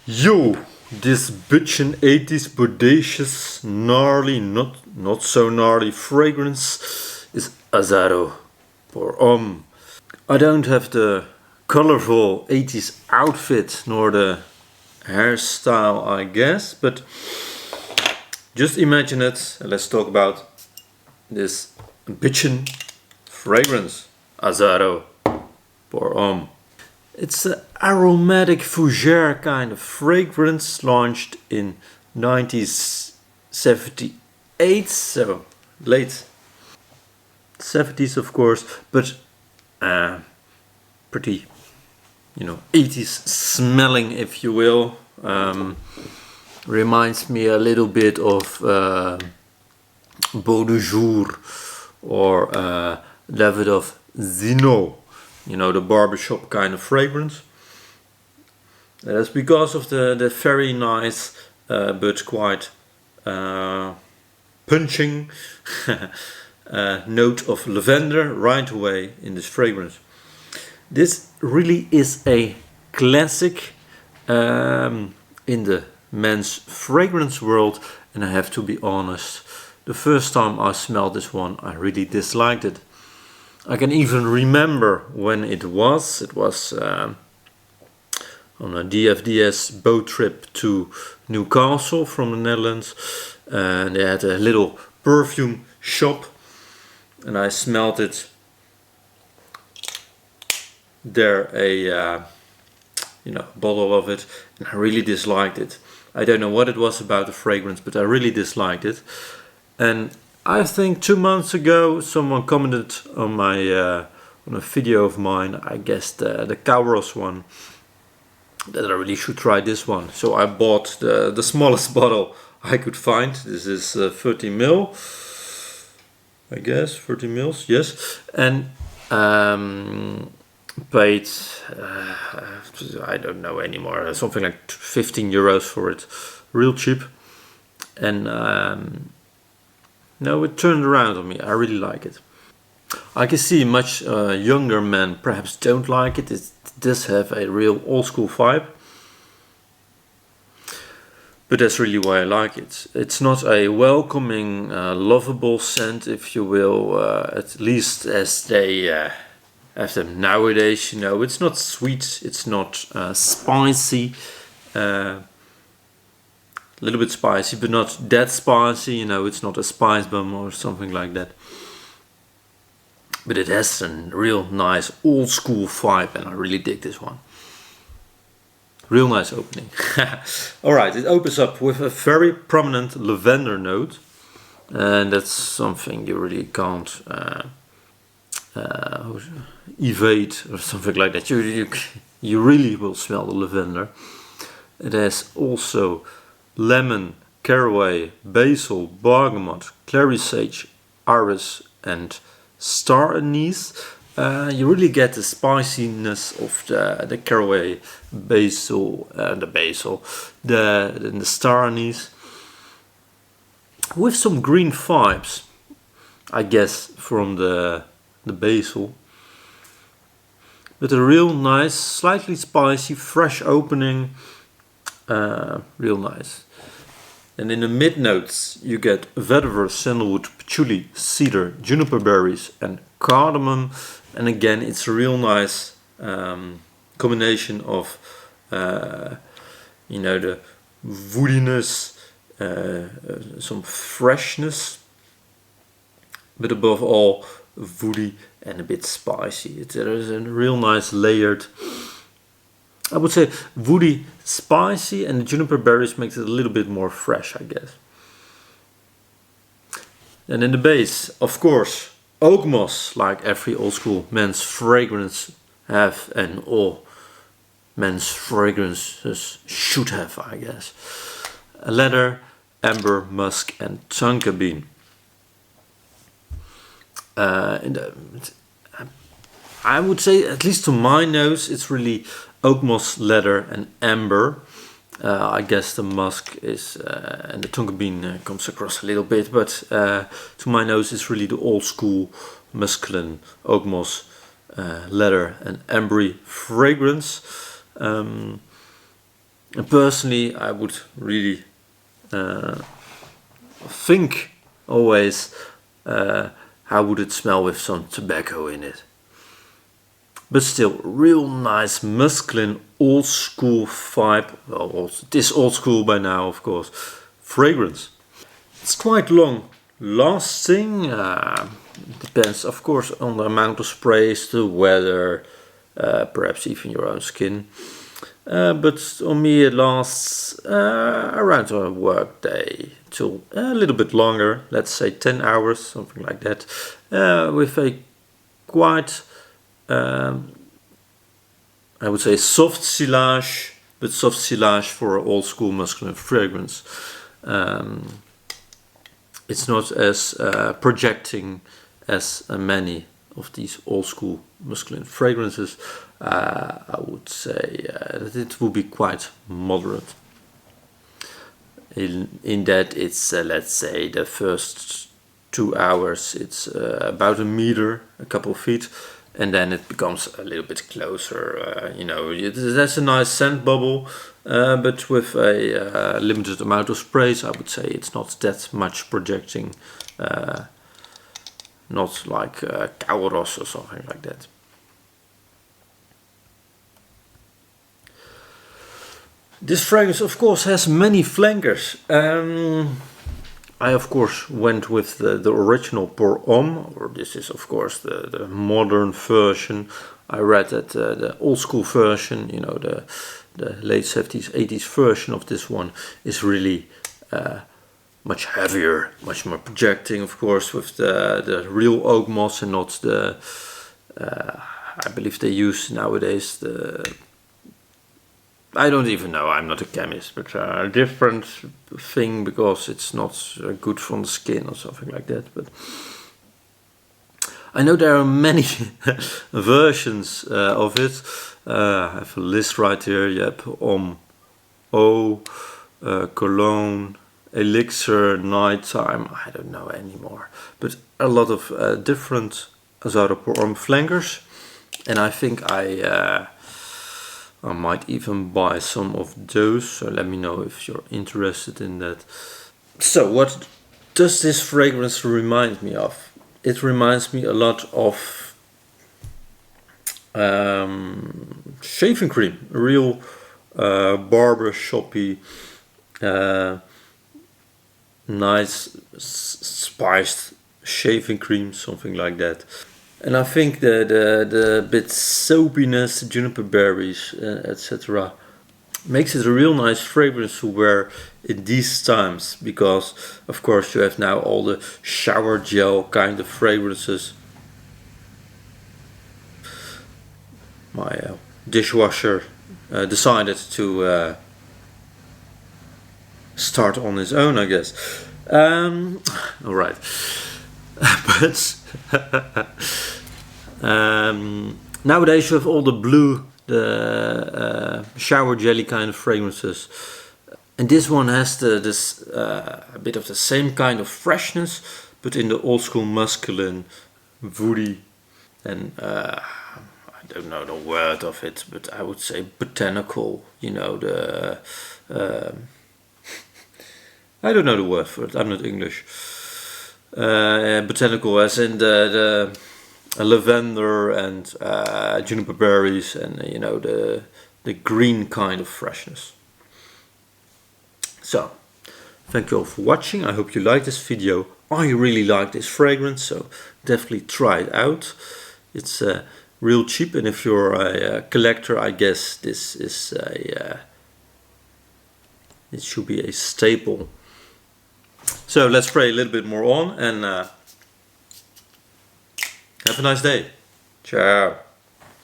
Yo, this bitchin' 80s bodacious, gnarly, not so gnarly fragrance is Azzaro Pour Homme. I don't have the colorful 80s outfit nor the hairstyle, I guess, but just imagine it and let's talk about this bitchin' fragrance, Azzaro Pour Homme. It's an aromatic fougere kind of fragrance launched in 1978, so late 70s of course, but pretty, 80s smelling, if you will. Reminds me a little bit of Beau de Jour or Davidoff Zino. The barbershop kind of fragrance. That's because of the very nice but quite punching note of lavender right away in this fragrance. This really is a classic in the men's fragrance world, and I have to be honest, the first time I smelled this one I really disliked it. I can even remember when it was on a DFDS boat trip to Newcastle from the Netherlands, and they had a little perfume shop and I smelled it there, a bottle of it, and I really disliked it. I don't know what it was about the fragrance, but I really disliked it. And I think 2 months ago someone commented on my on a video of mine, I guess the Cowros one, that I really should try this one. So I bought the smallest bottle I could find. This is 30 ml, I guess, 30 mils, yes. And paid, I don't know anymore, something like 15 euros for it, real cheap. And no, it turned around on me. I really like it. I can see much younger men perhaps don't like it. It does have a real old school vibe. But that's really why I like it. It's not a welcoming, lovable scent, if you will, at least as they have them nowadays. It's not sweet, it's not spicy. A little bit spicy, but not that spicy, it's not a spice bomb or something like that. But it has a real nice old school vibe, and I really dig this one. Real nice opening. Alright, it opens up with a very prominent lavender note, and that's something you really can't evade or something like that. You really will smell the lavender. It has also lemon, caraway, basil, bergamot, clary sage, iris and star anise. You really get the spiciness of the caraway, basil, the star anise, with some green vibes, I guess, from the basil. But a real nice, slightly spicy, fresh opening, real nice. And in the mid notes you get vetiver, sandalwood, patchouli, cedar, juniper berries and cardamom. And again, it's a real nice combination of the woodiness, some freshness, but above all woody and a bit spicy. There is a real nice layered, I would say, woody, spicy, and the juniper berries makes it a little bit more fresh, I guess. And in the base, of course, oak moss, like every old school men's fragrance have, and all men's fragrances should have, I guess. Leather, amber, musk, and tonka bean. I would say, at least to my nose, it's really oak moss, leather and amber. I guess the musk is and the tonka bean comes across a little bit, but to my nose it's really the old school masculine oak moss, leather and ambery fragrance. And personally, I would really think always, how would it smell with some tobacco in it? But still, real nice, masculine, old school vibe. Well, it is old school by now, of course. Fragrance. It's quite long lasting. Depends, of course, on the amount of sprays, the weather, perhaps even your own skin. But on me it lasts around a work day till a little bit longer, let's say 10 hours, something like that, with a quite, I would say, soft silage, but soft silage for old school masculine fragrance. It's not as projecting as many of these old school masculine fragrances. I would say that it will be quite moderate. In that it's, let's say, the first 2 hours it's about a meter, a couple of feet, and then it becomes a little bit closer. You know, that's a nice scent bubble, but with a limited amount of sprays, I would say it's not that much projecting. Not like Kauros or something like that. This fragrance, of course, has many flankers. I, of course, went with the original Pour Homme, or this is, of course, the modern version. I read that the old school version, you know, the late 70s, 80s version of this one is really much heavier, much more projecting, of course, with the real oak moss and not the, I believe they use nowadays the, I don't even know, I'm not a chemist, but a different thing because it's not good for the skin or something like that. But I know there are many versions of it. I have a list right here. Yep, Homme, Eau, Cologne, Elixir, Nighttime, I don't know anymore. But a lot of different Azzaro Pour Homme flankers. And I think I might even buy some of those, so let me know if you're interested in that. So what does this fragrance remind me of? It reminds me a lot of shaving cream, a real barber shoppy, nice spiced shaving cream, something like that. And I think the bit soapiness, the juniper berries, etc. makes it a real nice fragrance to wear in these times, because of course you have now all the shower gel kind of fragrances. My dishwasher decided to start on his own, I guess. All right. But nowadays you have all the blue, the shower jelly kind of fragrances, and this one has this a bit of the same kind of freshness, but in the old school masculine, woody, and I don't know the word of it, but I would say botanical. You know, the I don't know the word for it. I'm not English. Botanical, as in the lavender and juniper berries, and you know, the green kind of freshness. So, thank you all for watching. I hope you liked this video. I really like this fragrance, so definitely try it out. It's real cheap, and if you're a collector, I guess this is it should be a staple. So let's spray a little bit more on, and have a nice day. Ciao.